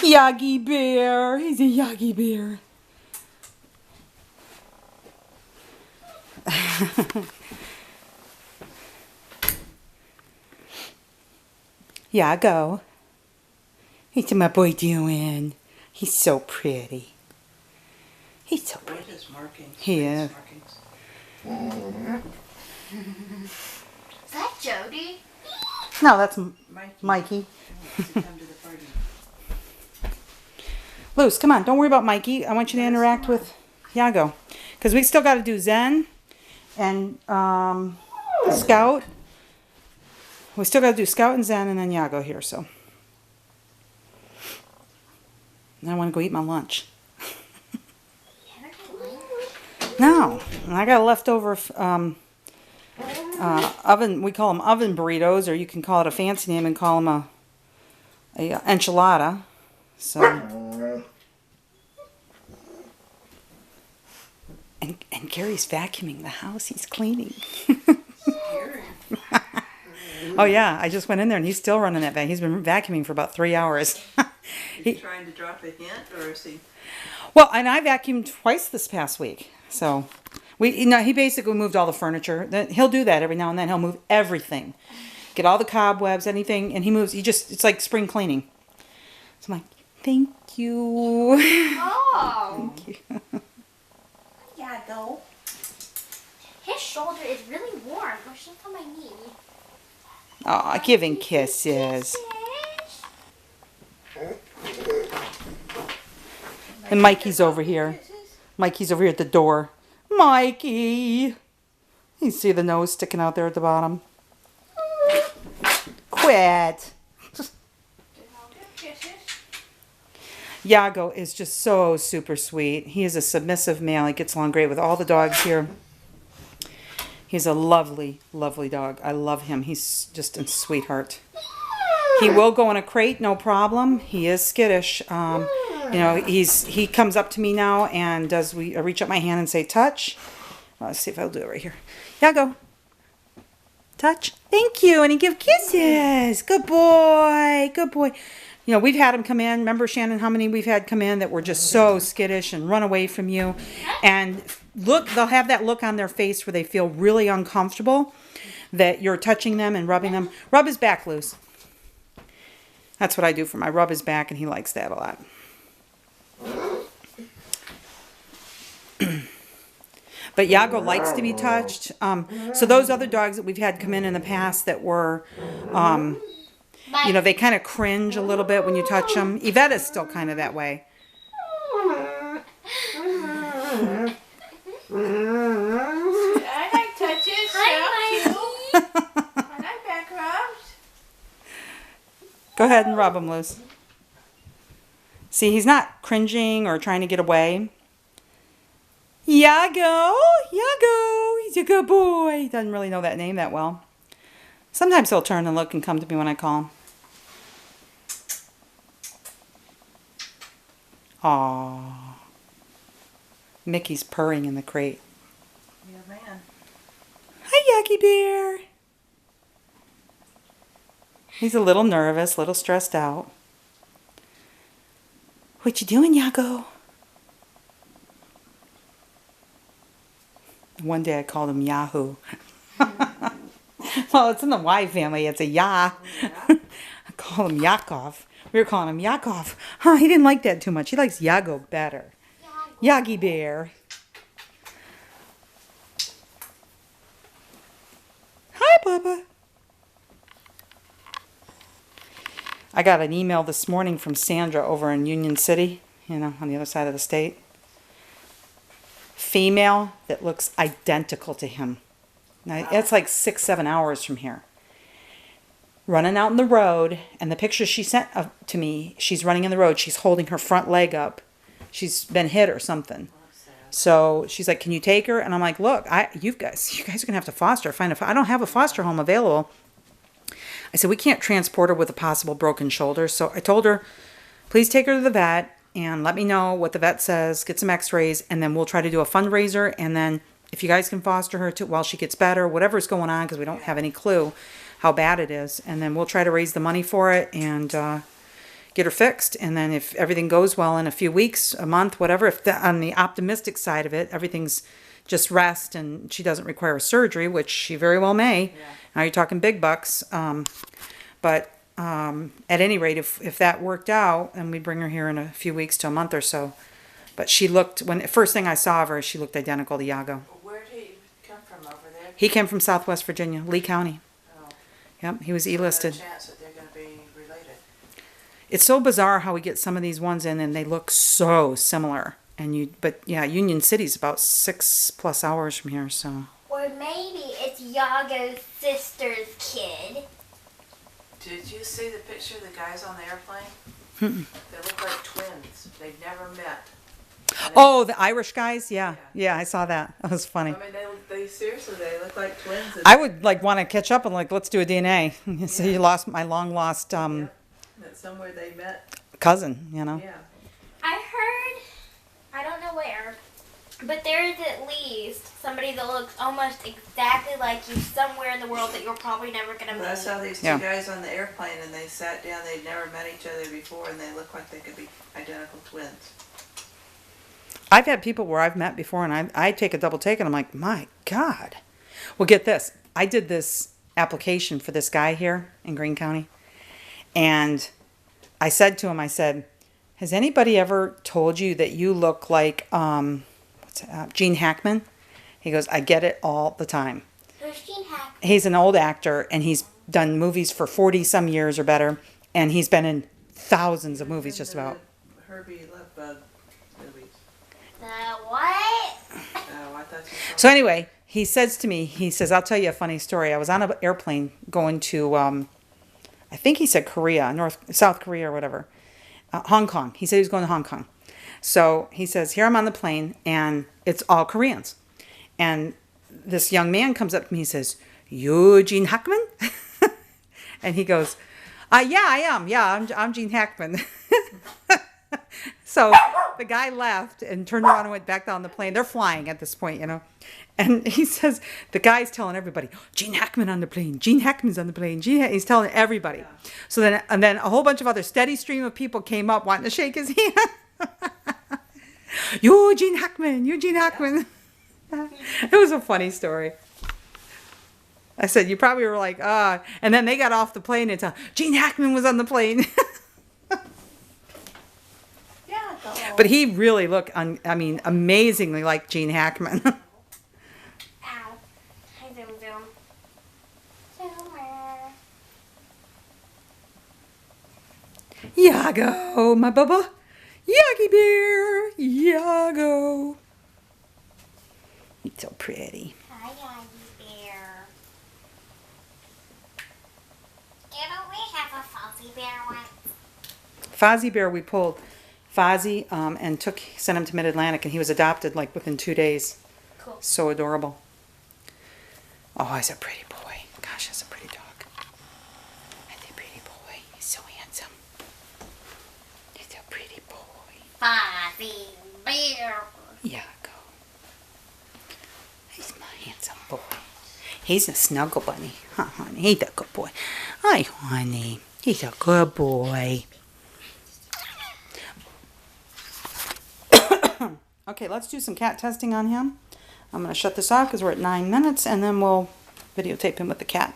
Yogi Bear. He's a Yogi Bear. Yago. What's my boy doing? He's so pretty. He's so pretty. He is. Is that Jody? No, that's Mikey. Luce, come on. Don't worry about Mikey. I want you to interact with Yago. Because we still got to do Zen and Scout. We still got to do Scout and Zen and then Yago here, so. And I want to go eat my lunch. No. I got a leftover oven. We call them oven burritos, or you can call it a fancy name and call them a enchilada. So. And Gary's vacuuming the house. He's cleaning. Oh yeah, I just went in there and he's still running that vacuum. He's been vacuuming for about 3 hours. Is he trying to drop a hint, or is he? Well, and I vacuumed twice this past week. So he basically moved all the furniture. He'll do that every now and then. He'll move everything, get all the cobwebs, anything, and he moves. It's like spring cleaning. So I'm like, thank you. Oh. Thank you. Yago. His shoulder is really warm. Push up on my knee. Aw, giving kisses. And Mikey's over here. Mikey's over here at the door. Mikey! You see the nose sticking out there at the bottom? Quit! Yago is just so super sweet. He is a submissive male. He gets along great with all the dogs here. He's a lovely, lovely dog. I love him. He's just a sweetheart. He will go in a crate, no problem. He is skittish. You know, he comes up to me now and I reach up my hand and say, touch. Let's see if I'll do it right here. Yago. Touch. Thank you. And he gives kisses. Good boy. Good boy. You know, we've had him come in. Remember, Shannon, how many we've had come in that were just so skittish and run away from you? And look, they'll have that look on their face where they feel really uncomfortable that you're touching them and rubbing them. Rub his back loose. That's what I do for him. I rub his back, and he likes that a lot. But Yago likes to be touched. So those other dogs that we've had come in the past that were... you know, they kind of cringe a little bit when you touch them. Yvette is still kind of that way. I like touches. Hi, I like back rubs. Go ahead and rub him loose. See, he's not cringing or trying to get away. Yago! Yago! He's a good boy. He doesn't really know that name that well. Sometimes he'll turn and look and come to me when I call him. Aww. Mickey's purring in the crate. Yeah, man. Hi, Yogi Bear. He's a little nervous, a little stressed out. What you doing, Yago? One day I called him Yahoo. Well, it's in the Y family. It's a Ya. I call him Yakov. We were calling him Yakov. Huh, he didn't like that too much. He likes Yago better. Yogi Bear. Hi, Bubba. I got an email this morning from Sandra over in Union City, you know, on the other side of the state. Female that looks identical to him. Now, it's like 6-7 hours from here. Running out in the road, and the picture she sent to me, she's running in the road. She's holding her front leg up. She's been hit or something. So she's like, "Can you take her?" And I'm like, "Look, you guys are gonna have to foster her. I don't have a foster home available." I said, "We can't transport her with a possible broken shoulder." So I told her, "Please take her to the vet and let me know what the vet says. Get some X-rays, and then we'll try to do a fundraiser. And then if you guys can foster her while she gets better, whatever's going on, because we don't have any clue how bad it is, and then we'll try to raise the money for it and get her fixed, and then if everything goes well in a few weeks, a month, whatever, if on the optimistic side of it, everything's just rest and she doesn't require surgery, which she very well may. Now you're talking big bucks. But at any rate, if that worked out, and we'd bring her here in a few weeks to a month or so. But she looked, first thing I saw of her, she looked identical to Yago. Where did he come from over there? He came from Southwest Virginia, Lee County. Oh. Yep, he was There's E-listed. a chance that they're going to be related. It's so bizarre how we get some of these ones in and they look so similar. But yeah, Union City's about 6+ hours from here, so. Or maybe it's Yago's sister's kid. Did you see the picture of the guys on the airplane? They look like twins. They've never met. Oh, the Irish guys? Yeah. Yeah, I saw that. That was funny. I mean, they seriously, they look like twins. I would want to catch up and let's do a DNA. So you lost my long lost That somewhere they met. cousin, Yeah. I heard, I don't know where, but there's at least somebody that looks almost exactly like you somewhere in the world that you're probably never going to Well, I meet. saw these two guys on the airplane and they sat down. They'd never met each other before and they look like they could be identical twins. I've had people where I've met before and I take a double take and I'm like, my God. Well, get this. I did this application for this guy here in Greene County. And I said to him, has anybody ever told you that you look like Gene Hackman? He goes, I get it all the time. Who's Gene Hackman? He's an old actor and he's done movies for 40 some years or better. And he's been in thousands of movies just about. Herbie Love Bug movies. The what? Oh, I thought you saw So anyway, he says to me, I'll tell you a funny story. I was on an airplane going to, I think he said Korea, South Korea or whatever. Hong Kong. He said he was going to Hong Kong. So he says, here I'm on the plane and it's all Koreans. And this young man comes up to me, he says, you Gene Hackman? And he goes, yeah, I am. Yeah, I'm Gene Hackman. So the guy left and turned around and went back down the plane. They're flying at this point, And he says, the guy's telling everybody, Gene Hackman on the plane. Gene Hackman's on the plane. He's telling everybody. Yeah. So then a whole bunch of other steady stream of people came up wanting to shake his hand. You Gene Hackman. You Gene Hackman. It was a funny story. I said, you probably were like, and then they got off the plane and said, Gene Hackman was on the plane. But he really looked, amazingly like Gene Hackman. Ow. Hi, Zoom Zoom. Zoomer. Yago, my bubba. Yagi bear. Yago. He's so pretty. Hi, Yagi Bear. Didn't we have a Fuzzy Bear once? Fozzie Bear, we pulled Fozzie and sent him to Mid-Atlantic, and he was adopted like within 2 days. Cool. So adorable. Oh, he's a pretty boy. Gosh, that's a pretty dog. That's a pretty boy. He's so handsome. He's a pretty boy. Fuzzy Bear. Yago. He's my handsome boy. He's a snuggle bunny. Huh, honey? He's a good boy. Hi, honey. He's a good boy. Okay, let's do some cat testing on him. I'm going to shut this off because we're at 9 minutes, and then we'll videotape him with the cat.